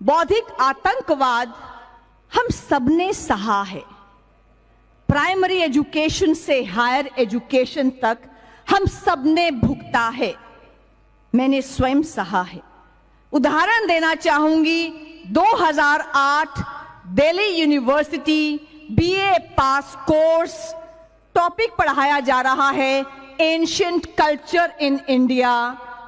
बौद्धिक आतंकवाद हम सबने सहा है। प्राइमरी एजुकेशन से हायर एजुकेशन तक हम सबने भुगता है। मैंने स्वयं सहा है। उदाहरण देना चाहूंगी, 2008 दिल्ली यूनिवर्सिटी बीए पास कोर्स, टॉपिक पढ़ाया जा रहा है एंशिएंट कल्चर इन इंडिया।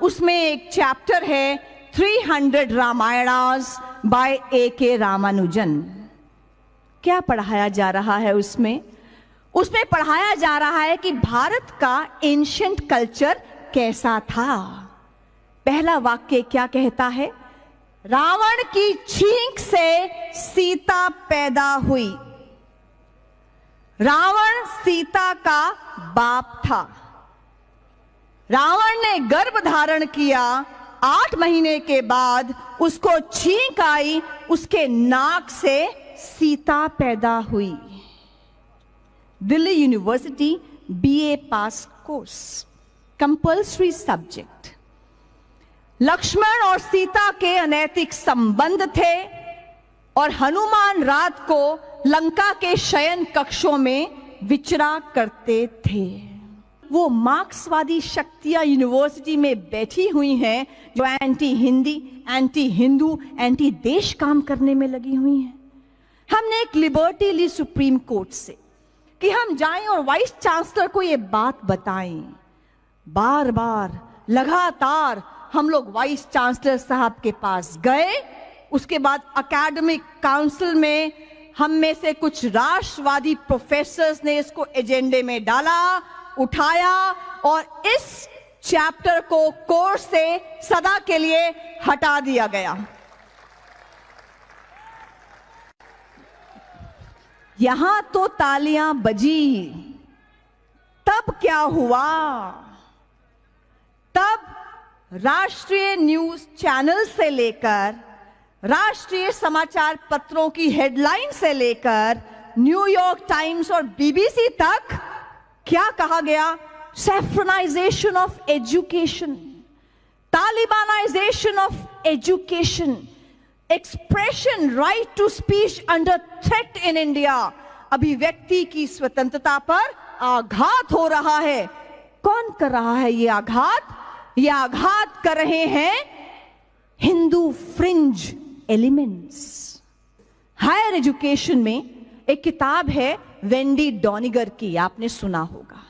उसमें एक चैप्टर है 300 रामायणास बाय A.K. रामानुजन। क्या पढ़ाया जा रहा है उसमें? उसमें पढ़ाया जा रहा है कि भारत का एंशिएंट कल्चर कैसा था। पहला वाक्य क्या कहता है? रावण की छींक से सीता पैदा हुई। रावण सीता का बाप था। रावण ने गर्भ धारण किया, 8 महीने के बाद उसको छींक आई, उसके नाक से सीता पैदा हुई। दिल्ली यूनिवर्सिटी बीए पास कोर्स, कंपल्सरी सब्जेक्ट। लक्ष्मण और सीता के अनैतिक संबंध थे और हनुमान रात को लंका के शयन कक्षों में विचरा करते थे। वो मार्क्सवादी शक्तियां यूनिवर्सिटी में बैठी हुई हैं जो anti Hindi, anti Hindu, anti देश काम करने में लगी हुई हैं। हमने एक लिबर्टी ली सुप्रीम कोर्ट से कि हम जाएं और वाइस चांसलर को ये बात बताएं। बार बार लगातार हम लोग वाइस चांसलर साहब के पास गए। उसके बाद एकेडमिक काउंसिल में हम में से कुछ राष्ट्रवादी प्रोफेसर्स ने इसको एजेंडे में डाला, उठाया और इस चैप्टर को कोर्स से सदा के लिए हटा दिया गया। यहां तो तालियां बजी। तब क्या हुआ? तब राष्ट्रीय न्यूज चैनल से लेकर राष्ट्रीय समाचार पत्रों की हेडलाइन से लेकर न्यूयॉर्क टाइम्स और बीबीसी तक क्या कहा गया? Saffronisation of education, Talibanisation of education, expression right to speech under threat in India. अभिव्यक्ति की स्वतंत्रता पर आघात हो रहा है। कौन कर रहा है ये आघात? ये आघात कर रहे हैं Hindu fringe elements. Higher education में एक किताब है वेंडी डॉनिगर की, आपने सुना होगा,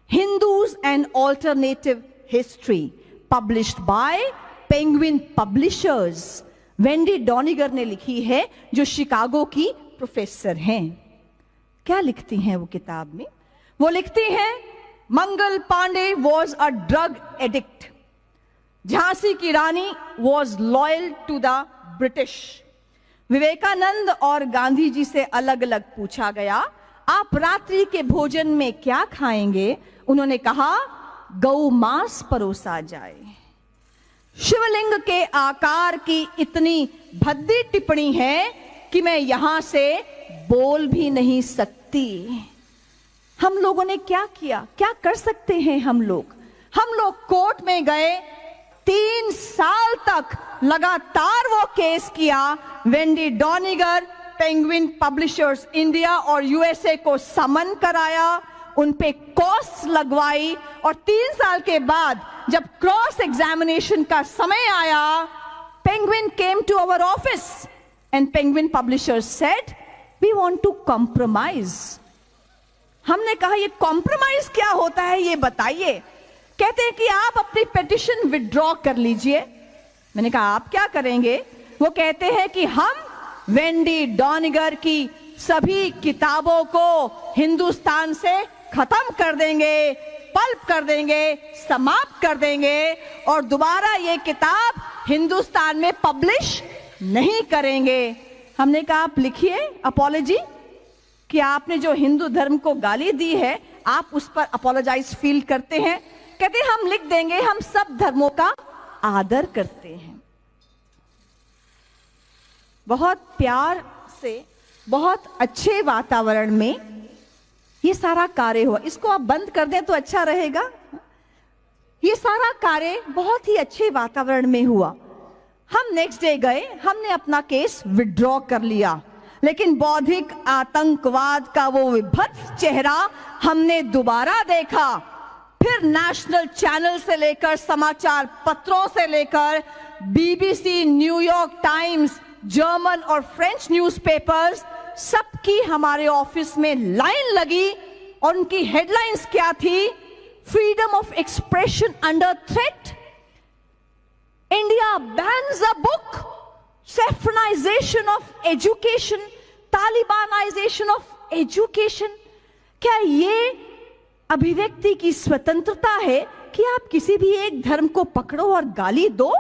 Hindus and alternative history, published by Penguin publishers. Wendy Doniger ने लिखी है, जो शिकागो की प्रोफेसर हैं। क्या लिखती हैं वो किताब में? वो लिखती हैं, Mangal Pandey was a drug addict, Jhansi की Rani was loyal to the British. Vivekananda और गांधी जी से अलग अलग पूछा गया, आप रात्रि के भोजन में क्या खाएंगे? उन्होंने कहा, गौ मांस परोसा जाए। शिवलिंग के आकार की इतनी भद्दी टिप्पणी है कि मैं यहां से बोल भी नहीं सकती। हम लोगों ने क्या किया? क्या कर सकते हैं हम लोग? हम लोग कोर्ट में गए, 3 साल तक लगातार वो केस किया। वेंडी डॉनिगर, पेंगुइन पब्लिशर्स इंडिया और यूएसए को समन कराया, उन पे कॉस्ट लगवाई और 3 साल के बाद जब क्रॉस एग्जामिनेशन का समय आया, Penguin came to our office and Penguin publishers said, we want to compromise. हमने कहा, ये कॉम्प्रोमाइज क्या होता है ये बताइए। कहते हैं कि आप अपनी पिटिशन विड्रॉ कर लीजिए। मैंने कहा, आप क्या करेंगे? वो कहते हैं कि हम वेंडी डॉनिगर की सभी किताबों को हिंदुस्तान से खत्म कर देंगे, पल्प कर देंगे, समाप्त कर देंगे और दोबारा ये किताब हिंदुस्तान में पब्लिश नहीं करेंगे। हमने कहा, आप लिखिए अपॉलॉजी कि आपने जो हिंदू धर्म को गाली दी है, आप उस पर अपॉलोजाइज फील करते हैं। कहते हैं, हम लिख देंगे, हम सब धर्मों का आदर करते हैं। बहुत प्यार से, बहुत अच्छे वातावरण में ये सारा कार्य हुआ। इसको आप बंद कर दें तो अच्छा रहेगा। ये सारा कार्य बहुत ही अच्छे वातावरण में हुआ। हम नेक्स्ट डे गए, हमने अपना केस विड्रॉ कर लिया, लेकिन बौद्धिक आतंकवाद का वो विभत्स चेहरा हमने दोबारा देखा। फिर नेशनल चैनल से लेकर समाचार पत्रों से लेकर बीबीसी, न्यूयॉर्क टाइम्स, जर्मन और फ्रेंच न्यूज़पेपर्स, सबकी हमारे ऑफिस में लाइन लगी और उनकी हेडलाइंस क्या थी? Freedom of expression under threat, India bans a book, saffronisation of education, Talibanisation of education. क्या ये अभिव्यक्ति की स्वतंत्रता है कि आप किसी भी एक धर्म को पकड़ो और गाली दो?